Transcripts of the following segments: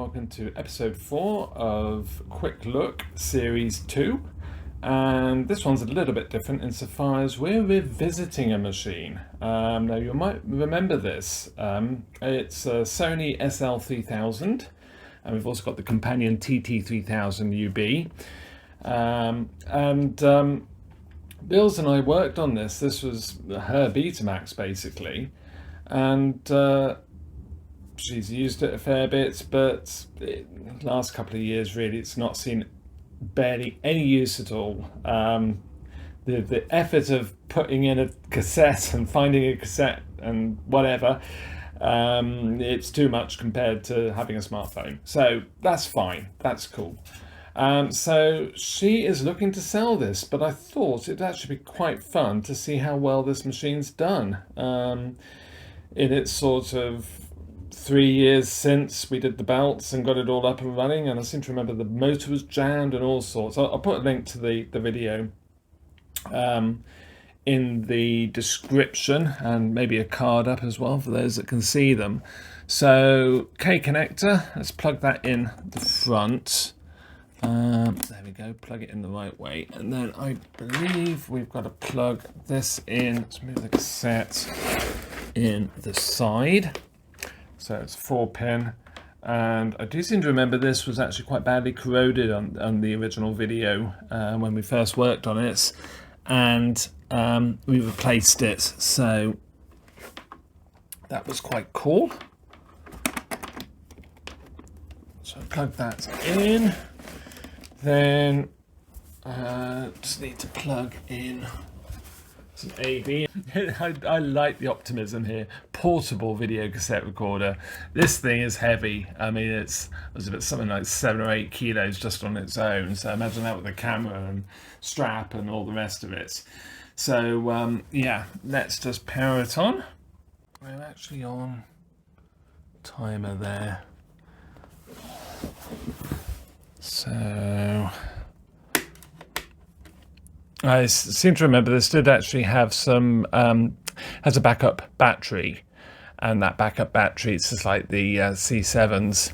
welcome to episode 4 of Quick Look Series 2. And this one's a little bit different insofar as we're revisiting a machine. Now you might remember this. It's a Sony SL3000, and we've also got the companion TT3000 UB. Bills and I worked on this. This was her betamax basically, and she's used it a fair bit, but the last couple of years really it's not seen barely any use at all. The effort of putting in a cassette and finding a cassette and whatever, it's too much compared to having a smartphone. So that's fine, that's cool. So she is looking to sell this, but I thought it'd actually be quite fun to see how well this machine's done in its sort of 3 years since we did the belts and got it all up and running. And I seem to remember the motor was jammed and all sorts. I'll put a link to the video in the description, and maybe a card up as well for those that can see them. So K connector, let's plug that in the front. There we go, plug it in the right way, and then I believe we've got to plug this in. Let's move the cassette in the side. So it's 4-pin, and I do seem to remember this was actually quite badly corroded on the original video when we first worked on it, and we replaced it, so that was quite cool. So plug that in. Then just need to plug in some AV. I like the optimism here. Portable video cassette recorder. This thing is heavy. I mean, it's something like 7 or 8 kilos just on its own. So imagine that with a camera and strap and all the rest of it. So yeah, let's just power it on. I'm actually on timer there. So I seem to remember this did actually have some has a backup battery, and that backup battery, it's just like the C7s,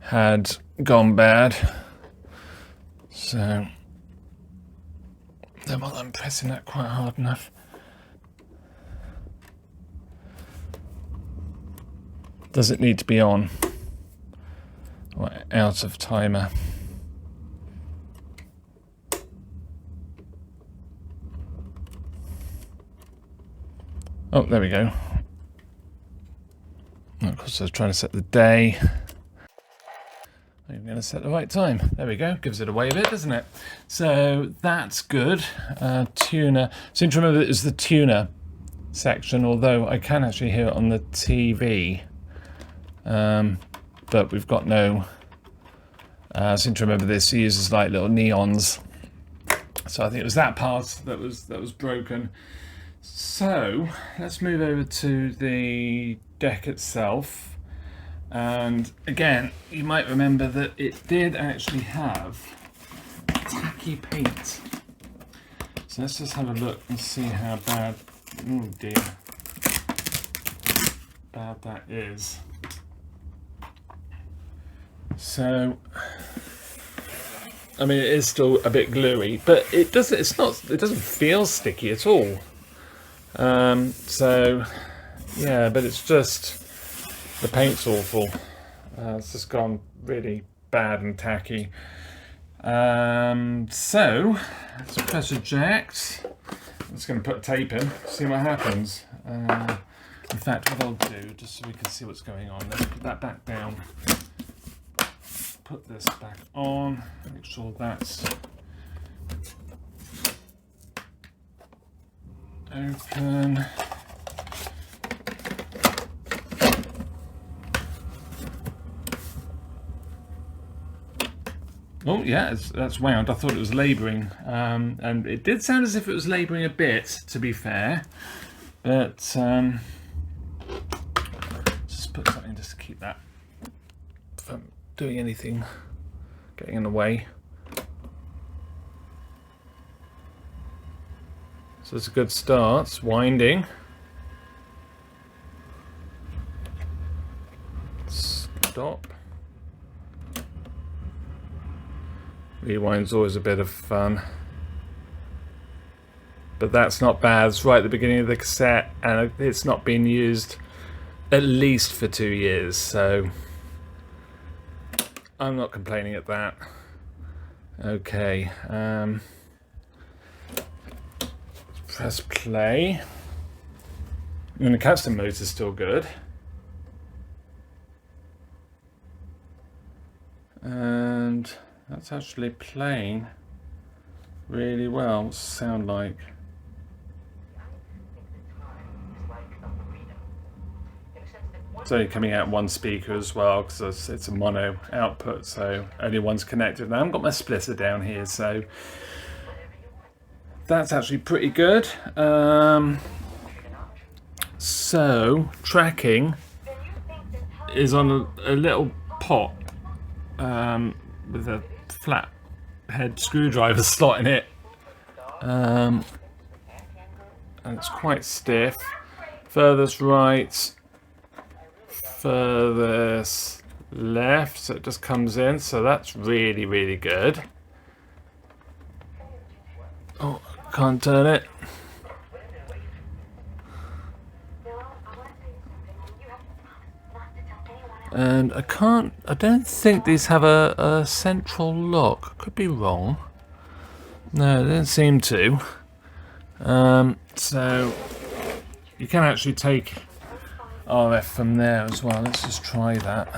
had gone bad. So then, while I'm pressing that quite hard enough, does it need to be on? Out of timer. Oh, there we go. Of course, I was trying to set the day. I'm going to set the right time. There we go. Gives it away a bit, doesn't it? So that's good. Tuner. Seem to remember it was the tuner section, although I can actually hear it on the TV. But we've got no. I seem to remember this uses like little neons, so I think it was that part that was broken. So let's move over to the deck itself, and again you might remember that it did actually have tacky paint. So let's just have a look and see how bad, oh dear, bad that is. So, I mean, it is still a bit gluey, but it doesn't feel sticky at all. So, yeah, but it's just, the paint's awful. It's just gone really bad and tacky. So, let's press eject. I'm just going to put tape in, see what happens. In fact, what I'll do, just so we can see what's going on, let's put that back down. Put this back on, make sure that's open. Oh yeah, that's wound. I thought it was labouring, and it did sound as if it was labouring a bit, to be fair, but just put something just to keep that from doing anything, getting in the way. So it's a good start. It's winding. stop. Rewind's always a bit of fun. But that's not bad. It's right at the beginning of the cassette, and it's not been used at least for 2 years, so I'm not complaining at that. Okay, press play. And the custom motor's still good. And that's actually playing really well. What's it sound like? It's only coming out one speaker as well, because it's a mono output, so only one's connected. And I haven't got my splitter down here, so that's actually pretty good. So tracking is on a little pot with a flat head screwdriver slot in it, and it's quite stiff. Furthest right, furthest left, so it just comes in, so that's really, really good. Oh, can't turn it. And I don't think these have a central lock. Could be wrong. No, they don't seem to. So you can actually take RF from there as well. Let's just try that.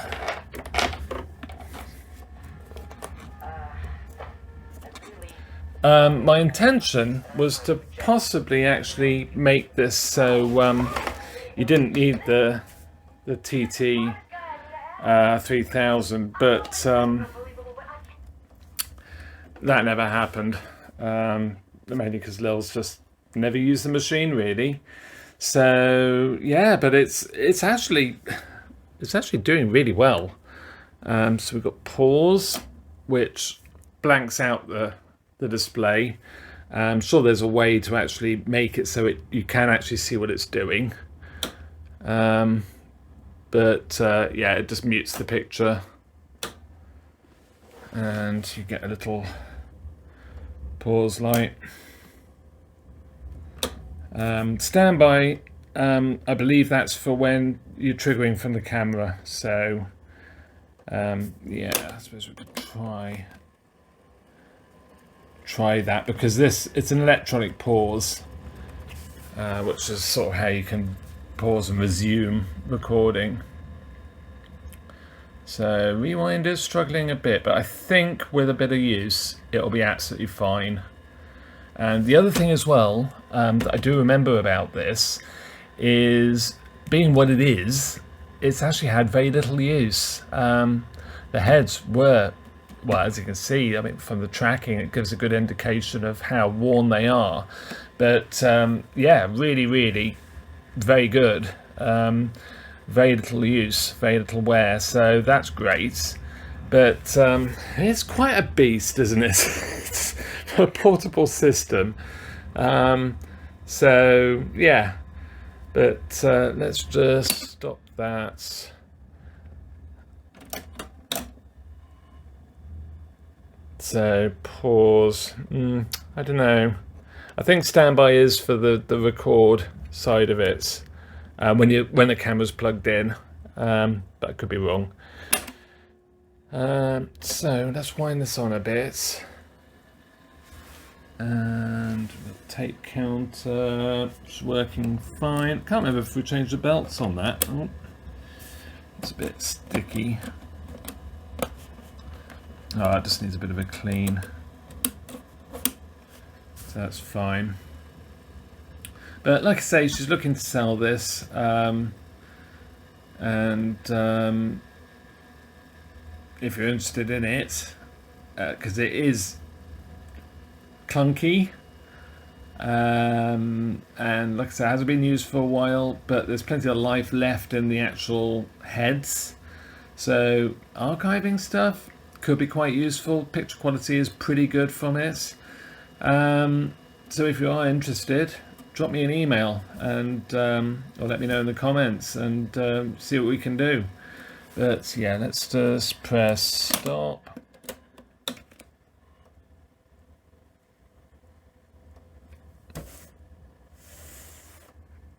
My intention was to possibly actually make this so you didn't need the TT3000, but that never happened. Mainly because Lil's just never used the machine really. So yeah, but it's actually doing really well. So we've got pause, which blanks out the display. I'm sure there's a way to actually make it so you can actually see what it's doing. But yeah, it just mutes the picture, and you get a little pause light. Standby, I believe that's for when you're triggering from the camera. So yeah, I suppose we could try that, because it's an electronic pause, which is sort of how you can pause and resume recording. So rewind is struggling a bit, but I think with a bit of use it'll be absolutely fine. And the other thing as well that I do remember about this is, being what it is, it's actually had very little use. The heads were, well, as you can see, I mean, from the tracking, it gives a good indication of how worn they are. But yeah, really, really very good. Very little use, very little wear, so that's great. But it's quite a beast, isn't it? It's a portable system. So yeah, but let's just stop that. So pause. I don't know. I think standby is for the record side of it, when the camera's plugged in, but I could be wrong. So let's wind this on a bit, and the tape counter is working fine. Can't remember if we changed the belts on that. Oh, it's a bit sticky. Oh, it just needs a bit of a clean, so that's fine. But like I say, she's looking to sell this, and if you're interested in it, because it is clunky, and like I said, it hasn't been used for a while, but there's plenty of life left in the actual heads, so archiving stuff could be quite useful. Picture quality is pretty good from it, so if you are interested, drop me an email and or let me know in the comments, and see what we can do. But yeah, let's just press stop.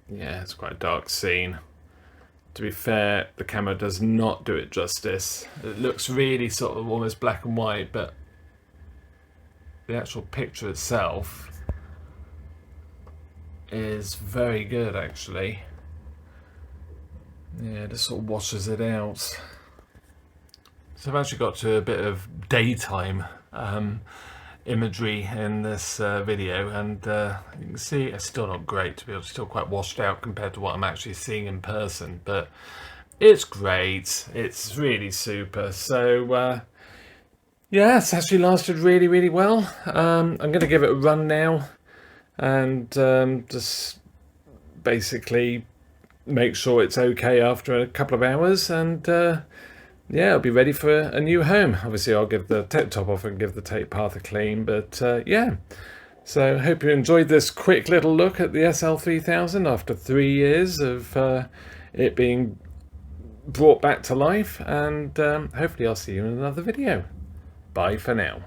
Yeah, it's quite a dark scene. To be fair, the camera does not do it justice. It looks really sort of almost black and white, but the actual picture itself is very good actually. Yeah, it just sort of washes it out. So I've actually got to a bit of daytime imagery in this video, and you can see it's still not great, to be honest, still quite washed out compared to what I'm actually seeing in person, but it's great, it's really super. So yeah, it's actually lasted really well. I'm going to give it a run now and just basically make sure it's okay after a couple of hours, and yeah, I'll be ready for a new home. Obviously, I'll give the top off and give the tape path a clean, but yeah. So hope you enjoyed this quick little look at the SL3000 after 3 years of it being brought back to life, and hopefully I'll see you in another video. Bye for now.